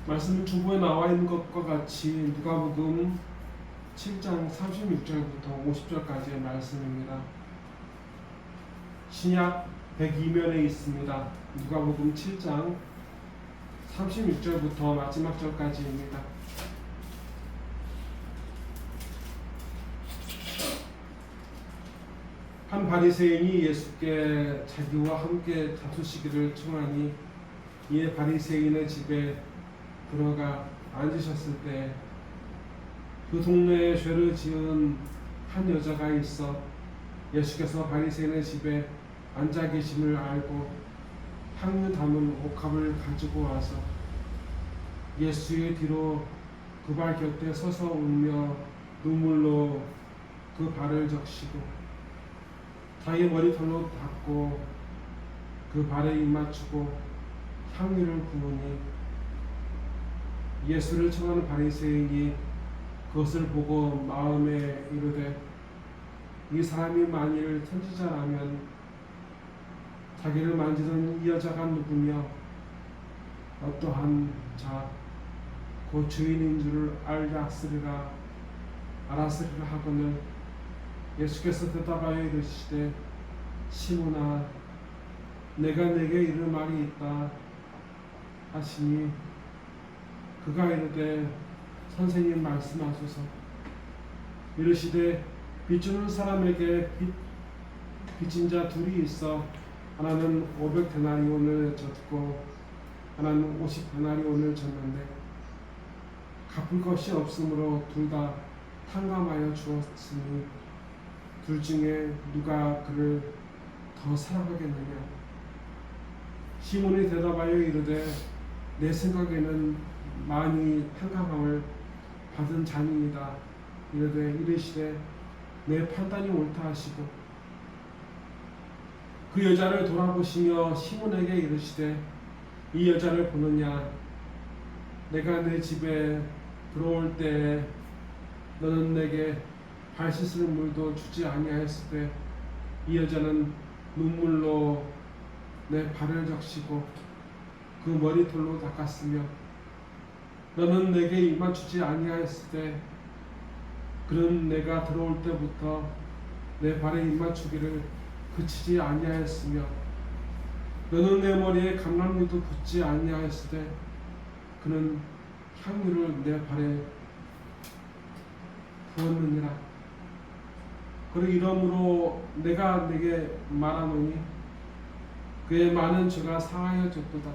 말씀 중부에 나와 있는 것과 같이 누가복음 7장 36절부터 50절까지의 말씀입니다. 신약 102면에 있습니다. 누가복음 7장 36절부터 마지막 절까지입니다. 한 바리새인이 예수께 자기와 함께 다투시기를 청하니 이에 바리새인의 집에 들어가 앉으셨을 때 그 동네에 죄를 지은 한 여자가 있어 예수께서 바리새인의 집에 앉아 계심을 알고 향유 담은 옥합을 가지고 와서 예수의 뒤로 그 발 곁에 서서 울며 눈물로 그 발을 적시고 자기 머리털로 닦고 그 발에 입맞추고 향유를 부으니 예수를 청하는 바리새인이 그것을 보고 마음에 이르되 이 사람이 만일 선지자라면 자기를 만지던 이 여자가 누구며 어떠한 자 그 주인인 줄을 알았으리라 하거늘 예수께서 대답하여 이르시되 시몬아 내가 내게 이를 말이 있다 하시니 그가 이르되 선생님 말씀하소서. 이르시되 빚주는 사람에게 빚진 자 둘이 있어 하나는 500데나리온을 졌고 하나는 50데나리온을 졌는데 갚을 것이 없으므로 둘 다 탕감하여 주었으니 둘 중에 누가 그를 더 사랑하겠느냐. 시몬이 대답하여 이르되 내 생각에는 많이 탕감함을 받은 자니이다. 이르시되 내 판단이 옳다 하시고 그 여자를 돌아보시며 시몬에게 이르시되 이 여자를 보느냐. 내가 내 집에 들어올 때 너는 내게 발 씻을 물도 주지 아니하였을 때 이 여자는 눈물로 내 발을 적시고 그 머리털로 닦았으며 너는 내게 입맞추지 아니하였을 때 그는 내가 들어올 때부터 내 발에 입맞추기를 그치지 아니하였으며 너는 내 머리에 감람유도 붓지 아니하였을 때 그는 향유를 내 발에 부었느니라. 그리고 이러므로 내가 네게 말하노니 그의 많은 죄가 사하여 졌도다.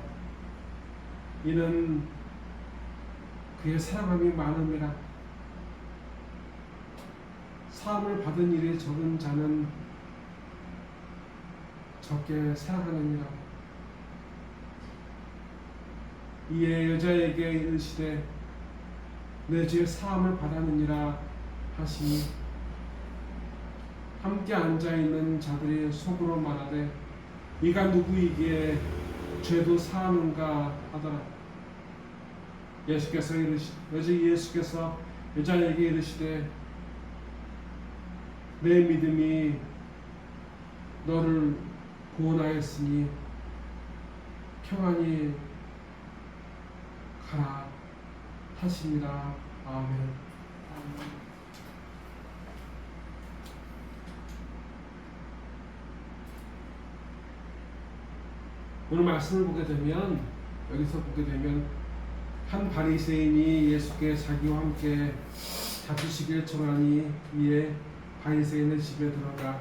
이는 그의 사랑함이 많음이라. 사함을 받은 일이 적은 자는 적게 사랑하느니라. 이에 여자에게 이르시되 내 죄 사함을 받았느니라 하시니 함께 앉아있는 자들이 속으로 말하되 이가 누구이기에 죄도 사하는가 하더라. 예수께서 여자에게 이르시되 내 믿음이 너를 구원하였으니 평안히 가라 하시니라. 아멘. 오늘 말씀을 보게 되면 여기서 보게 되면 한 바리새인이 예수께 자기와 함께 다투시기를 청하니 이에 바리새인의 집에 들어가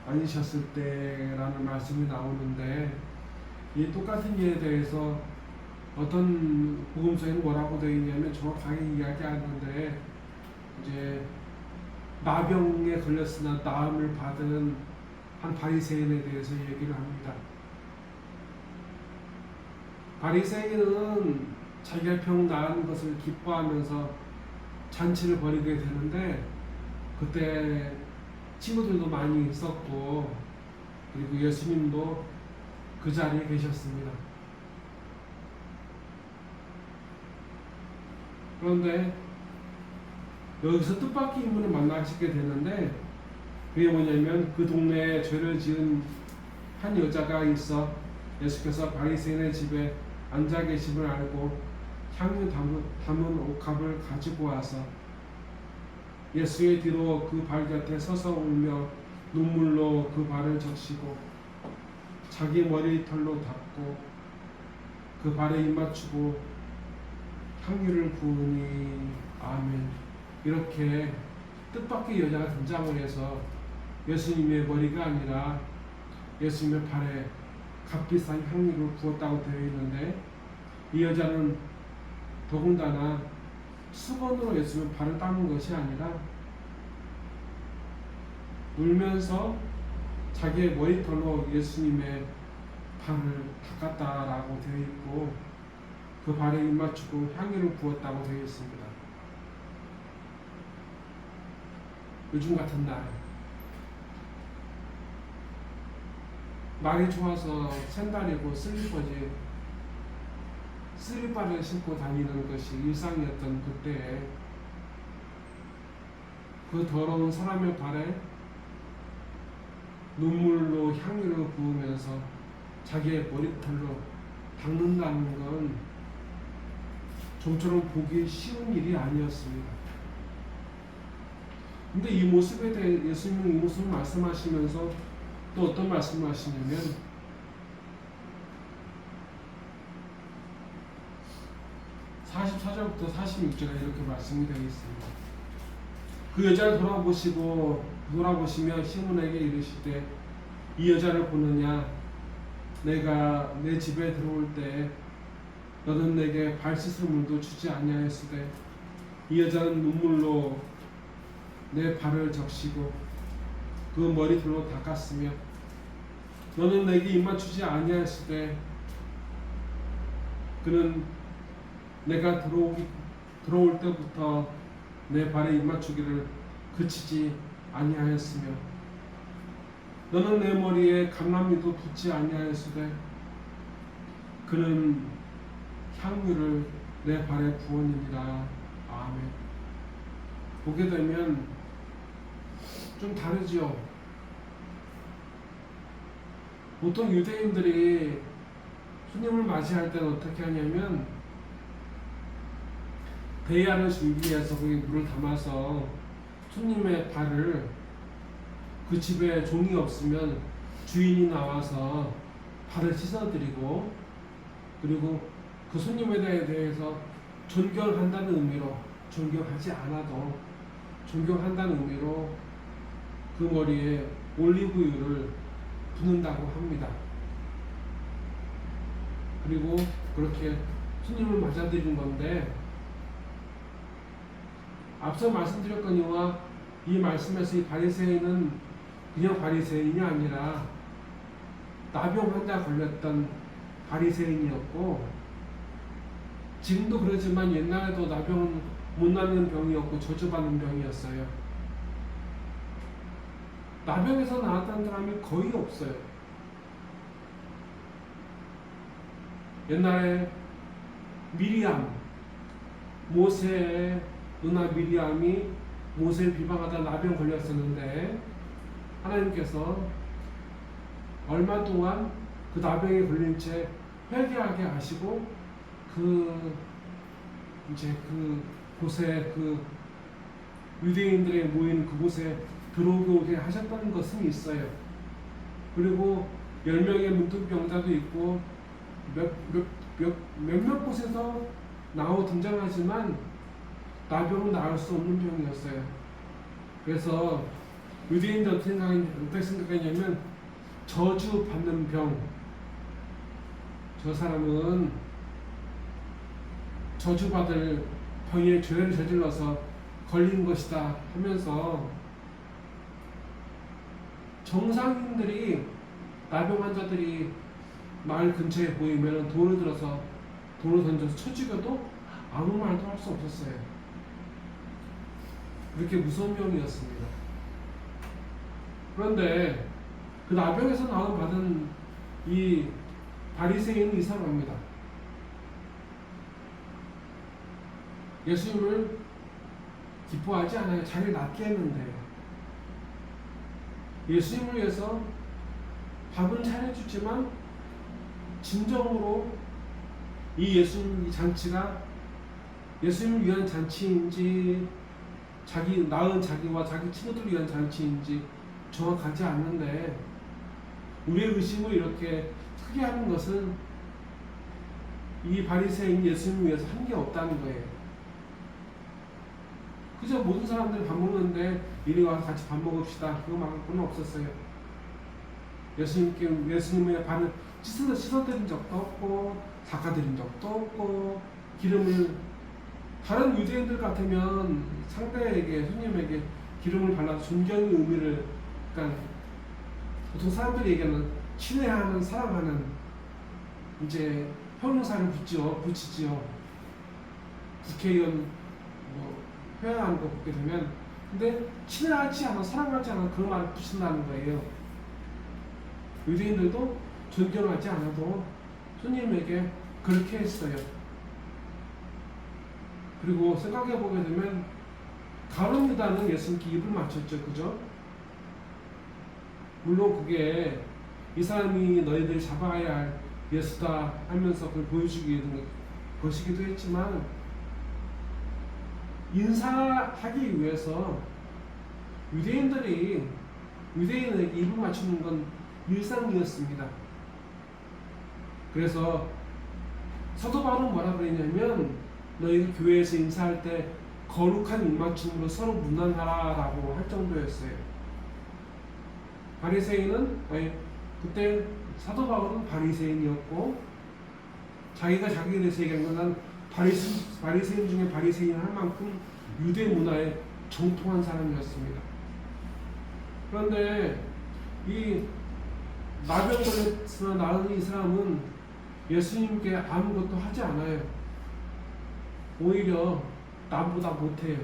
앉으셨을 때라는 말씀이 나오는데 이 똑같은 일에 대해서 어떤 복음서에는 뭐라고 되어 있냐면 정확하게 이야기하는데 이제 나병에 걸렸으나 나음을 받은 한 바리새인에 대해서 얘기를 합니다. 바리새인은 자기가 병 나은 것을 기뻐하면서 잔치를 벌이게 되는데 그때 친구들도 많이 있었고 그리고 예수님도 그 자리에 계셨습니다. 그런데 여기서 뜻밖의 인물을 만나시게 되는데 그게 뭐냐면 그 동네에 죄를 지은 한 여자가 있어 예수께서 바리새인의 집에 앉아 계심을 알고 향유 담은 옥합을 가지고 와서 예수의 뒤로 그 발 곁에 서서 울며 눈물로 그 발을 적시고 자기 머리털로 닦고 그 발에 입맞추고 향유를 부으니 아멘. 이렇게 뜻밖의 여자가 등장을 해서 예수님의 머리가 아니라 예수님의 발에 값비싼 향유를 부었다고 되어 있는데, 이 여자는 더군다나 수건으로 예수님의 발을 닦는 것이 아니라 울면서 자기의 머리털로 예수님의 발을 닦았다라고 되어 있고, 그 발에 입맞추고 향유를 부었다고 되어 있습니다. 요즘 같은 날이 좋아서 샌들이고 슬리퍼를 신고 다니는 것이 일상이었던 그때에 그 더러운 사람의 발에 눈물로 향유를 부으면서 자기의 머리털로 닦는다는 건 좀처럼 보기 쉬운 일이 아니었습니다. 근데 이 모습에 대해 예수님은 이 모습을 말씀하시면서 또 어떤 말씀을 하시냐면, 44절부터 46절에 이렇게 말씀이 되어 있습니다. 그 여자를 돌아보시며 시몬에게 이르시되 이 여자를 보느냐? 내가 내 집에 들어올 때 너는 내게 발 씻을 물도 주지 아니하였으되 이 여자는 눈물로 내 발을 적시고 그 머리털로 닦았으며 너는 내게 입맞추지 아니하였으되 그는 내가 들어올 때부터 내 발에 입맞추기를 그치지 아니하였으며 너는 내 머리에 감람이도 붓지 아니하였으되 그는 향유를 내 발에 부었느니라. 아멘. 보게 되면 좀 다르죠. 보통 유대인들이 손님을 맞이할 때는 어떻게 하냐면 대야를 준비해서 거기 물을 담아서 손님의 발을, 그 집에 종이 없으면 주인이 나와서 발을 씻어드리고, 그리고 그 손님에 대해서 존경한다는 의미로, 존경하지 않아도 존경한다는 의미로 그 머리에 올리브유를 붓는다고 합니다. 그리고 그렇게 손님을 맞아들이는 건데, 앞서 말씀드렸거니와 이 말씀에서 이 바리새인은 그냥 바리새인이 아니라 나병 환자 걸렸던 바리새인이었고, 지금도 그러지만 옛날에도 나병은 못 낫는 병이었고 저주받는 병이었어요. 나병에서 나았다는 사람이 거의 없어요. 옛날에 미리암, 모세의 누나 미리암이 모세를 비방하다 나병 걸렸었는데, 하나님께서 얼마 동안 그 나병에 걸린 채 회개하게 하시고 그곳에 유대인들의 모인 그곳에 들어오게 하셨다는 것은 있어요. 그리고 10명의 문둥병자도 있고 몇몇 곳에서 등장하지만 나병은 나을 수 없는 병이었어요. 그래서 유대인들 어떻게 생각했냐면 저주받는 병, 저 사람은 저주받을 병에 죄를 저질러서 걸린 것이다 하면서 정상인들이, 나병 환자들이 마을 근처에 보이면 돌을 던져서 쳐 죽여도 아무 말도 할 수 없었어요. 그렇게 무서운 병이었습니다. 그런데 그 나병에서 받은 이 바리새인은 이상합니다. 예수님을 기뻐하지 않아요. 자기를 낫게 했는데 예수님을 위해서 밥은 차려주지만 진정으로 이 예수님 이 잔치가 예수님을 위한 잔치인지 자기 낳은 자기와 자기 친구들을 위한 잔치인지 정확하지 않는데 우리의 의심을 이렇게 크게 하는 것은 이 바리새인 예수님을 위해서 한 게 없다는 거예요. 그저 모든 사람들이 밥 먹는데 이리 와서 같이 밥 먹읍시다. 그거 말고는 없었어요. 예수님의 발을 씻어드린 적도 없고 닦아드린 적도 없고 기름을 다른 유대인들 같으면 상대에게 손님에게 기름을 발라서 존경의 의미를 그러니까 보통 사람들이 얘기하는 친애하는 사랑하는 이제 형용사를 붙이지요. 국회의원 뭐 회화하는 거 보게 되면 근데 친애하지 않아 사랑하지 않아 그런 말을 붙인다는 거예요. 유대인들도 존경하지 않아도 손님에게 그렇게 했어요. 그리고 생각해 보게 되면 가룟 유다는 예수님께 입을 맞췄죠, 그죠? 물론 그게 이 사람이 너희들 잡아야 할 예수다 하면서 그걸 보여주기 위한 것이기도 했지만 인사하기 위해서 유대인에게 입을 맞추는 건 일상이었습니다. 그래서 사도 바울은 뭐라 그랬냐면 너희들 교회에서 인사할 때 거룩한 입맞춤으로 서로 문안하라라고 할 정도였어요. 바리새인은 그때 사도 바울은 바리새인이었고 자기가 자기에 대해서 얘기한 건 바리새인 중에 바리새인 할 만큼 유대 문화에 정통한 사람이었습니다. 그런데 이 나병 걸려서 이 사람은 예수님께 아무것도 하지 않아요. 오히려 남보다 못해요.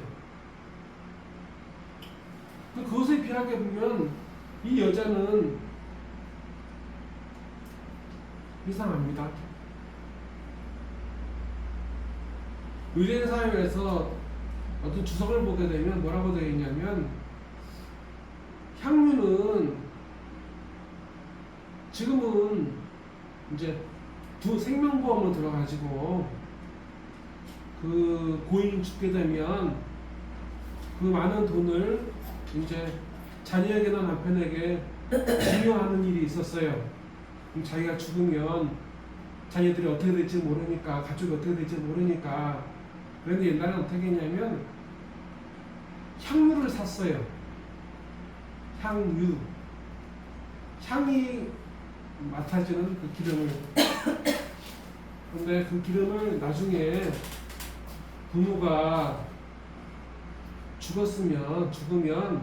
그것에 비하게 보면 이 여자는 이상합니다. 유대인 사회에서 어떤 주석을 보게 되면 뭐라고 되어 있냐면 향유는 지금은 이제 생명보험으로 들어가지고 그 고인이 죽게 되면 그 많은 돈을 이제 자녀에게나 남편에게 증여하는 일이 있었어요. 그럼 자기가 죽으면 자녀들이 어떻게 될지 모르니까 가족이 어떻게 될지 모르니까 그런데 옛날에는 어떻게 했냐면 향유를 샀어요. 향유 향이 맡아지는 그 기름을 근데 그 기름을 나중에 부모가 죽으면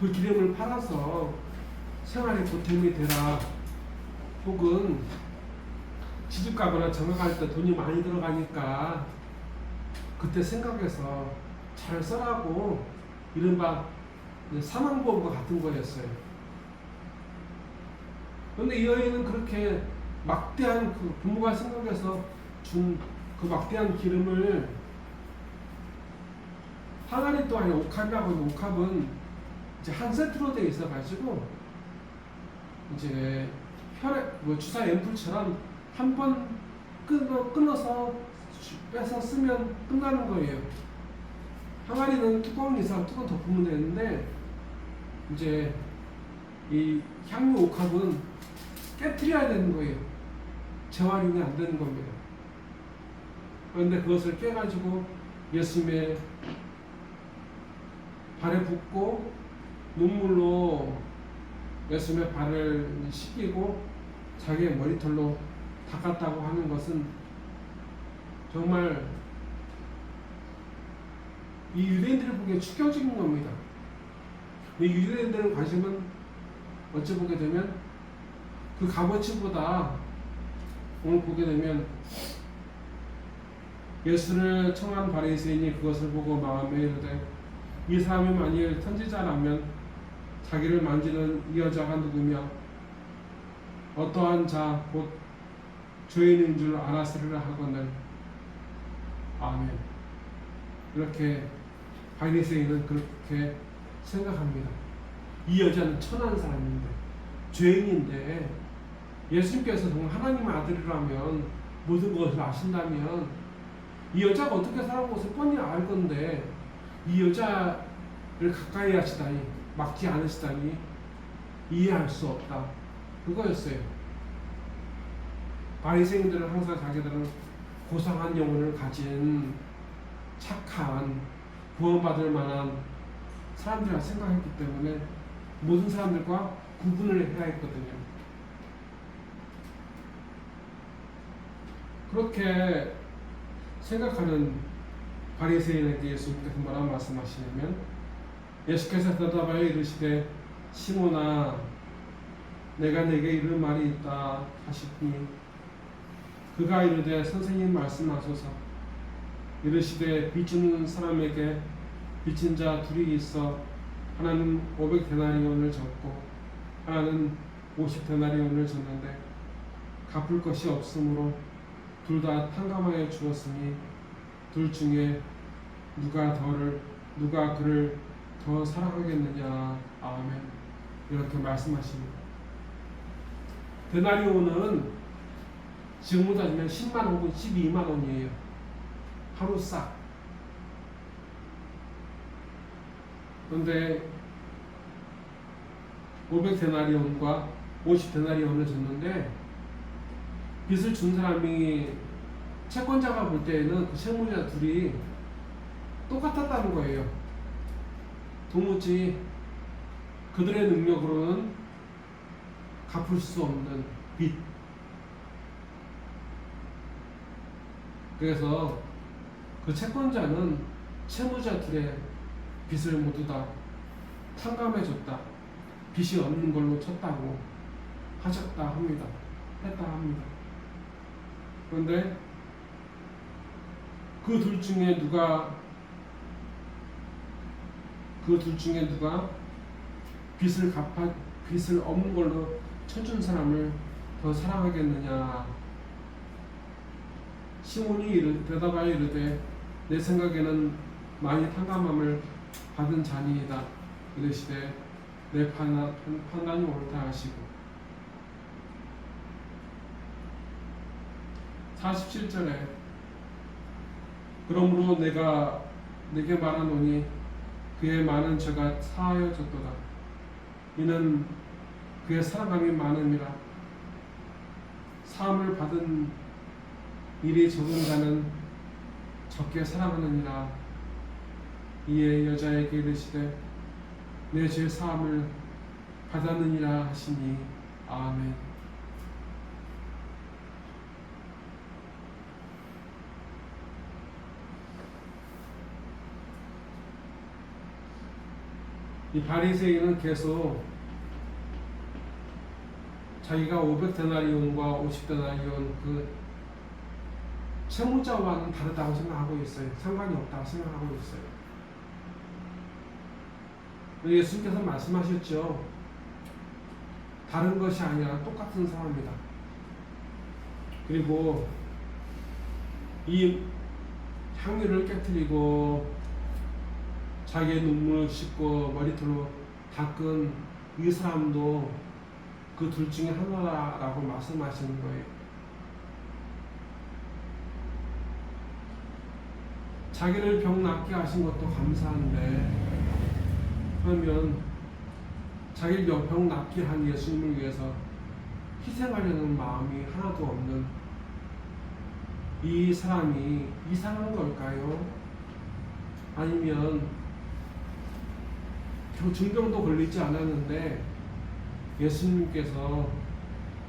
그 기름을 팔아서 생활에 보탬이 되라 혹은 시집가거나 장가갈 때 돈이 많이 들어가니까 그때 생각해서 잘 써라고 이른바 사망보험과 같은 거였어요. 그런데 이 여인은 그렇게 막대한 그 부모가 생각해서 준 그 막대한 기름을 항아리 또 아니 옥합이라고 하는 옥합은 이제 한 세트로 되어 있어가지고 이제 주사 앰플처럼 한 번 끊어서 빼서 쓰면 끝나는 거예요. 항아리는 뚜껑 이상 뚜껑 덮으면 되는데 이제 이 향유 옥합은 깨트려야 되는 거예요. 재활용이 안 되는 겁니다. 그런데 그것을 깨가지고 예수님의 발에 붓고 눈물로 예수님의 발을 씻기고 자기의 머리털로 닦았다고 하는 것은 정말 이 유대인들을 보기에 충격적인 겁니다. 이 유대인들의 관심은 어찌 보게 되면 그 값어치보다 오늘 보게 되면 예수를 청한 바리새인이 그것을 보고 마음에 이르되 이 사람이 만일 선지자라면 자기를 만지는 이 여자가 누구며 어떠한 자 곧 죄인인 줄 알았으리라 하거늘. 아멘. 이렇게 바리새인은 그렇게 생각합니다. 이 여자는 천한 사람인데 죄인인데 예수님께서 정말 하나님의 아들이라면 모든 것을 아신다면 이 여자가 어떻게 살아온 것을 뻔히 알 건데 이 여자를 가까이 하시다니 막지 않으시다니 이해할 수 없다. 그거였어요. 바리새인들은 항상 자기들은 고상한 영혼을 가진 착한 구원받을 만한 사람들이라 생각했기 때문에 모든 사람들과 구분을 해야 했거든요. 그렇게 생각하는 바리새인에게 예수님께서 뭐라고 말씀하시냐면 예수께서 대답하여 이르시되 시몬아 내가 내게 이를 말이 있다 하시니 그가 이르되 선생님 말씀하소서. 이르시되 빚주는 사람에게 빚진 자 둘이 있어 하나는 500데나리온을 졌고 하나는 50데나리온을 졌는데 갚을 것이 없으므로 둘 다 탕감하여 주었으니 둘 중에 누가 그를 더 사랑하겠느냐. 아멘. 이렇게 말씀하십니다. 데나리온은 지금으로 따지면 10만 혹은 12만 원이에요. 하루 싹. 그런데 500데나리온과 50데나리온을 줬는데 빚을 준 사람이 채권자가 볼 때에는 그 채무자 둘이 똑같았다는 거예요. 도무지 그들의 능력으로는 갚을 수 없는 빚. 그래서 그 채권자는 채무자 둘의 빚을 모두 다 탕감해줬다. 빚이 없는 걸로 쳤다고 하셨다 합니다. 했다 합니다. 그런데 그 둘 중에 누가 빚을 없는 걸로 쳐준 사람을 더 사랑하겠느냐. 시몬이 대답하여 이르되 내 생각에는 많이 탕감함을 받은 자니이다. 이르시되 내 판단이 옳다 하시고 47절에 그러므로 내가 네게 말하노니 그의 많은 죄가 사하여 졌도다. 이는 그의 사랑함이 많음이라. 사함을 받은 일이 적은 자는 적게 사랑하느니라. 이에 여자에게 이르시되 내 죄 사함을 받았느니라 하시니 아멘. 이 바리새인은 계속 자기가 500데나리온과 50데나리온 그 채무자와는 다르다고 생각하고 있어요. 상관이 없다고 생각하고 있어요. 예수님께서 말씀하셨죠. 다른 것이 아니라 똑같은 사람이다. 그리고 이 향유를 깨뜨리고 자기의 눈물을 씻고 머리털로 닦은 이 사람도 그 둘 중에 하나라고 말씀하시는 거예요. 자기를 병 낫게 하신 것도 감사한데 그러면 자기를 병 낫게 한 예수님을 위해서 희생하려는 마음이 하나도 없는 이 사람이 이상한 걸까요? 아니면 중병도 걸리지 않았는데 예수님께서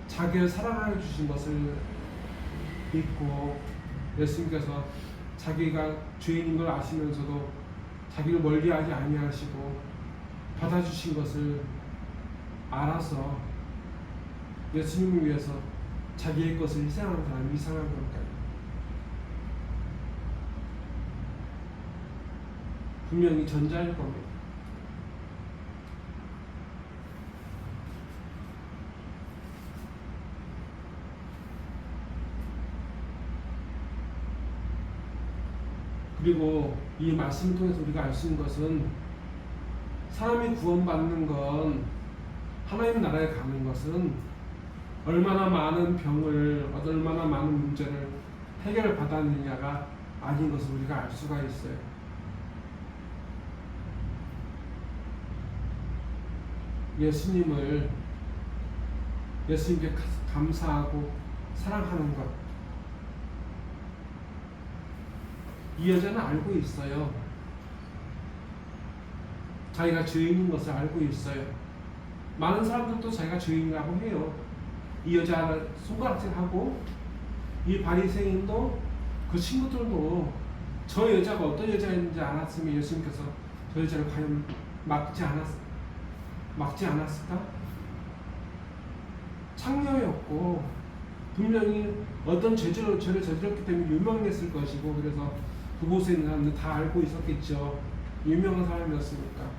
자기를 사랑하여 주신 것을 믿고 예수님께서 자기가 죄인인 걸 아시면서도 자기를 멀리하지 아니하시고 받아주신 것을 알아서 예수님을 위해서 자기의 것을 희생하는 사람이 이상한 걸까요? 분명히 전자일 겁니다. 그리고 이 말씀을 통해서 우리가 알 수 있는 것은 사람이 구원받는 건 하나님 나라에 가는 것은 얼마나 많은 병을, 얼마나 많은 문제를 해결을 받았느냐가 아닌 것을 우리가 알 수가 있어요. 예수님께 감사하고 사랑하는 것. 이 여자는 알고 있어요. 자기가 죄인인 것을 알고 있어요. 많은 사람들도 자기가 죄인이라고 해요. 이 여자를 손가락질하고 이 바리새인도 그 친구들도 저 여자가 어떤 여자인지 알았으면 예수님께서 저 여자를 과연 막지 않았을까? 창녀였고 분명히 어떤 죄를 저질렀기 때문에 유명했을 것이고, 그래서 그곳에 있는 사람들 다 알고 있었겠죠. 유명한 사람이었으니까.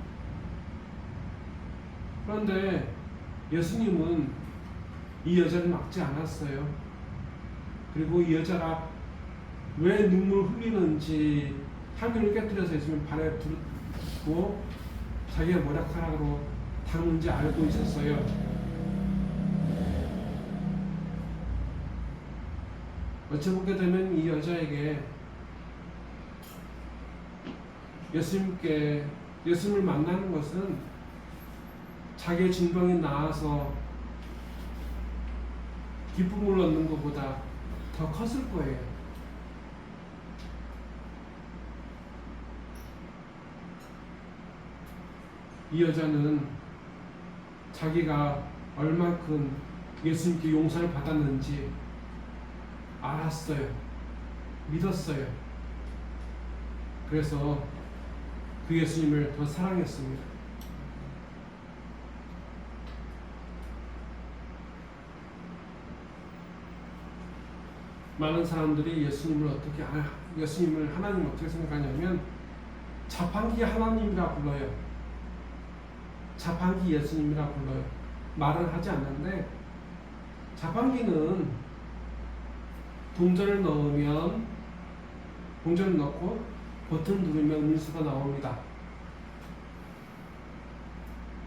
그런데 예수님은 이 여자를 막지 않았어요. 그리고 이 여자가 왜 눈물 흘리는지 향유를 깨뜨려서 예수님 발에 두고 자기가 머리카락으로 닦는지 알고 있었어요. 어찌 보게 되면 이 여자에게 예수님을 만나는 것은 자기의 증병이 나아서 기쁨을 얻는 것보다 더 컸을 거예요. 이 여자는 자기가 얼만큼 예수님께 용서를 받았는지 알았어요. 믿었어요. 그래서 그 예수님을 더 사랑했습니다. 많은 사람들이 예수님을 하나님 어떻게 생각하냐면 자판기 하나님이라 불러요. 자판기 예수님이라 불러요. 말은 하지 않는데, 자판기는 동전을 넣고 버튼 누르면 음료수가 나옵니다.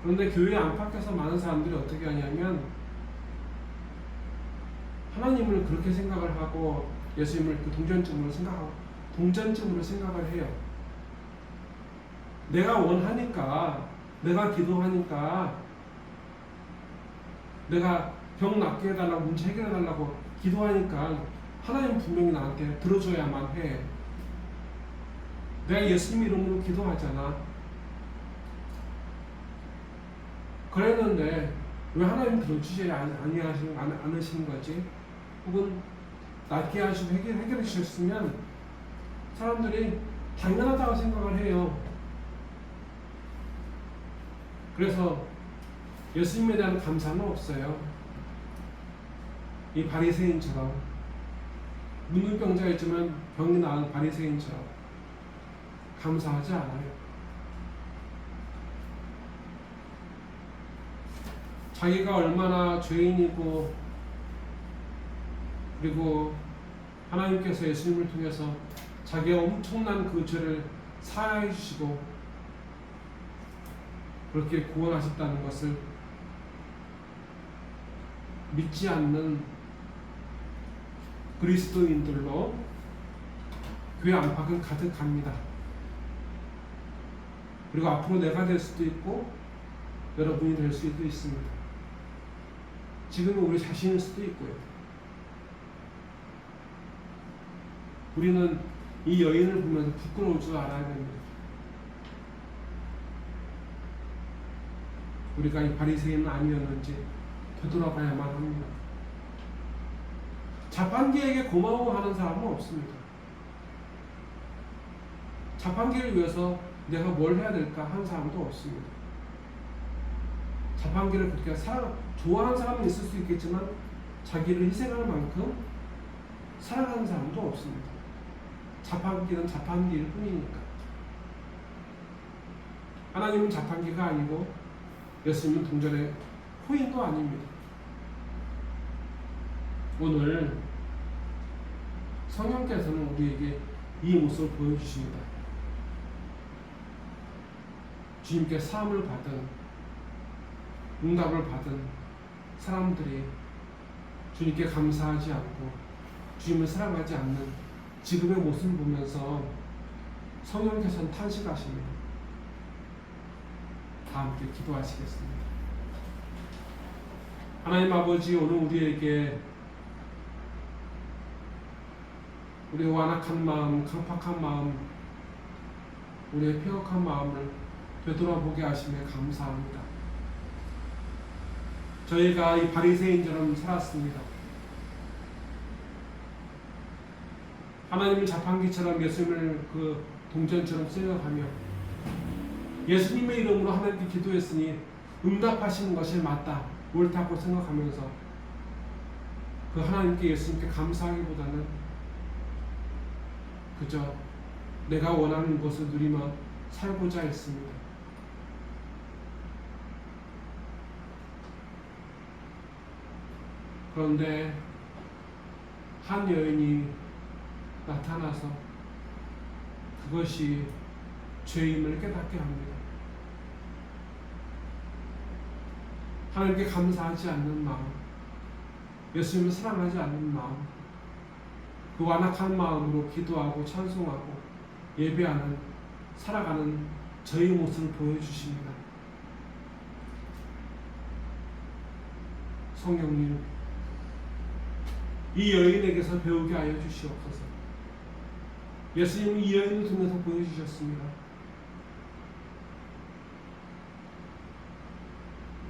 그런데 교회 안팎에서 많은 사람들이 어떻게 하냐면 하나님을 그렇게 생각을 하고 예수님을 그 동전쯤으로 생각을 해요. 내가 원하니까, 내가 기도하니까, 내가 병 낫게 해달라고, 문제 해결해달라고 기도하니까 하나님 분명히 나한테 들어줘야만 해. 내가 예수님 이름으로 기도하잖아. 그랬는데 왜 하나님 들어주지 않으시는 거지? 혹은 낫게 하시고 해결해 주셨으면 사람들이 당연하다고 생각을 해요. 그래서 예수님에 대한 감사는 없어요. 이 바리새인처럼 문둥병자였지만 병이 나은 바리새인처럼 감사하지 않아요. 자기가 얼마나 죄인이고, 그리고 하나님께서 예수님을 통해서 자기의 엄청난 그 죄를 사하해 주시고 그렇게 구원하셨다는 것을 믿지 않는 그리스도인들로 교회 안팎은 가득합니다. 그리고 앞으로 내가 될 수도 있고 여러분이 될 수도 있습니다. 지금은 우리 자신일 수도 있고요. 우리는 이 여인을 보면서 부끄러울 줄 알아야 됩니다. 우리가 이 바리새인은 아니었는지 되돌아봐야만 합니다. 자판기에게 고마워하는 사람은 없습니다. 자판기를 위해서 내가 뭘 해야 될까 하는 사람도 없습니다. 자판기를 그렇게 좋아하는 사람은 있을 수 있겠지만 자기를 희생할 만큼 사랑하는 사람도 없습니다. 자판기는 자판기일 뿐이니까. 하나님은 자판기가 아니고 예수님은 동전의 코인도 아닙니다. 오늘 성령께서는 우리에게 이 모습을 보여주십니다. 주님께 사함을 받은, 응답을 받은 사람들이 주님께 감사하지 않고 주님을 사랑하지 않는 지금의 모습을 보면서 성령께서는 탄식하십니다. 다 함께 기도하시겠습니다. 하나님 아버지, 오늘 우리에게 우리의 완악한 마음, 강팍한 마음, 우리의 폐역한 마음을 되돌아보게 하심에 감사합니다. 저희가 이 바리새인처럼 살았습니다. 하나님을 자판기처럼 예수님을 그 동전처럼 쓰여가며 예수님의 이름으로 하나님께 기도했으니 응답하시는 것이 맞다, 옳다고 생각하면서 그 하나님께 예수님께 감사하기보다는 그저 내가 원하는 것을 누리며 살고자 했습니다. 그런데 한 여인이 나타나서 그것이 죄임을 깨닫게 합니다. 하나님께 감사하지 않는 마음, 예수님을 사랑하지 않는 마음, 그 완악한 마음으로 기도하고 찬송하고 예배하는, 살아가는 저희 모습을 보여주십니다. 성령님, 이 여인에게서 배우게 하여 주시옵소서. 예수님은 이 여인을 통해서 보여주셨습니다.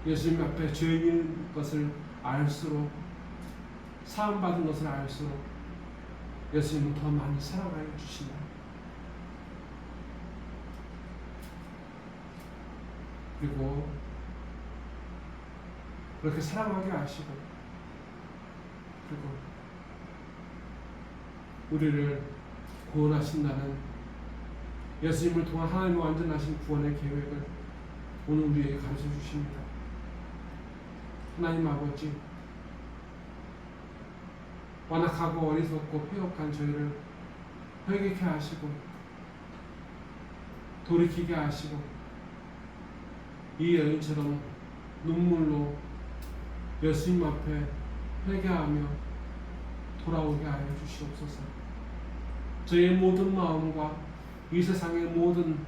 예수님 앞에 죄인인 것을 알수록, 사함받은 것을 알수록 예수님은 더 많이 사랑하여 주신다. 그리고 그렇게 사랑하게 하시고, 그리고 우리를 구원하신다는 예수님을 통한 하나님의 완전하신 구원의 계획을 오늘 우리에게 가르쳐 주십니다. 하나님 아버지, 완악하고 어리석고 폐역한 저희를 회개케 하시고 돌이키게 하시고 이 여인처럼 눈물로 예수님 앞에 회개하며 돌아오게 하여 주시옵소서. 저의 모든 마음과 이 세상의 모든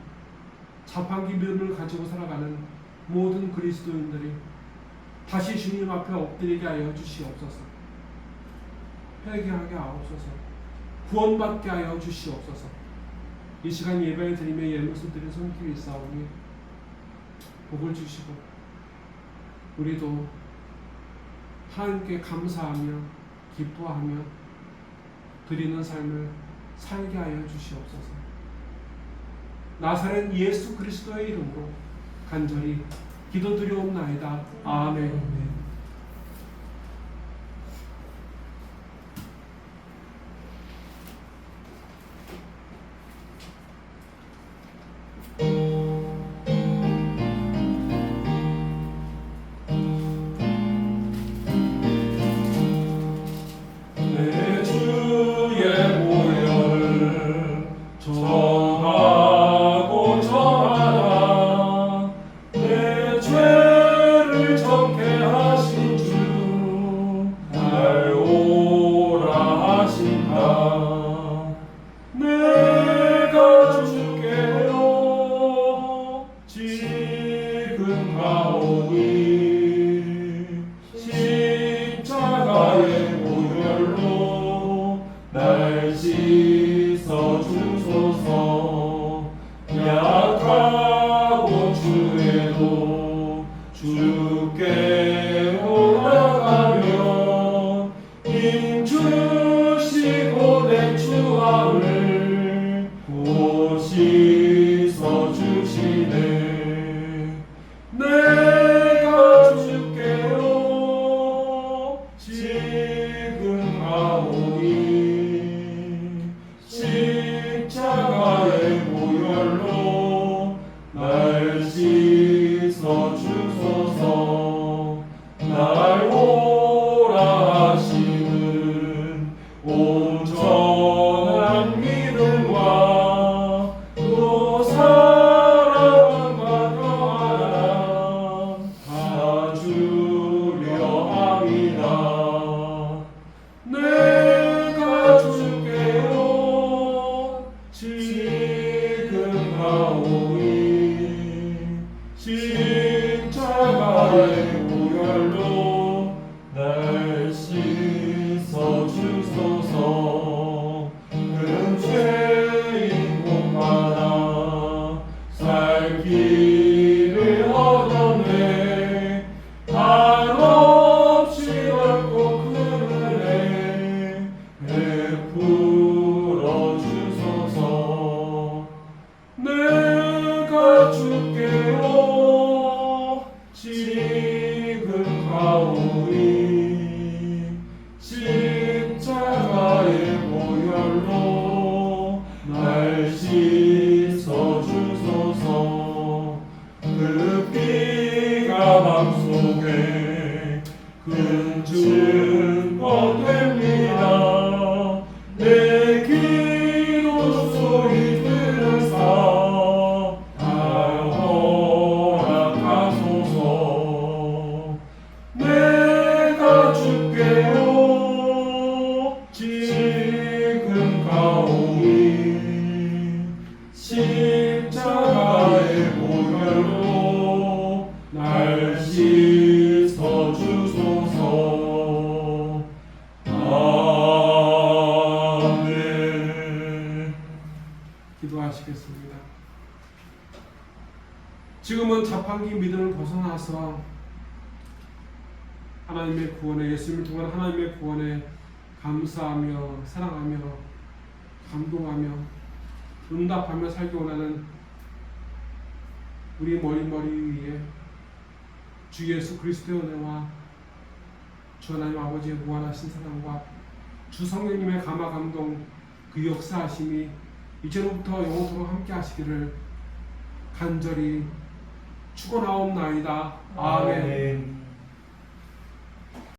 자판기 믿음을 가지고 살아가는 모든 그리스도인들이 다시 주님 앞에 엎드리게 하여 주시옵소서. 회개하게 하옵소서. 구원받게 하여 주시옵소서. 이 시간 예배를 드리며 예물을 드린 손길이 있사오니 복을 주시고 우리도 하나님께 감사하며 기뻐하며 드리는 삶을 살게 하여 주시옵소서. 나사렛 예수 그리스도의 이름으로 간절히 기도드리옵나이다. 아멘. 주려 합니다. 기도하시겠습니다. 지금은 자판기 믿음을 벗어나서 하나님의 구원에, 예수님을 통한 하나님의 구원에 감사하며 사랑하며 감동하며 응답하며 살기 원하는 우리 머리 위에 주 예수 그리스도의 은혜와 주 하나님 아버지의 무한하신 사랑과 주 성령님의 감화 감동 그 역사하심이 이제로부터 영원토록 함께 하시기를 간절히 축원하옵나이다. 아멘.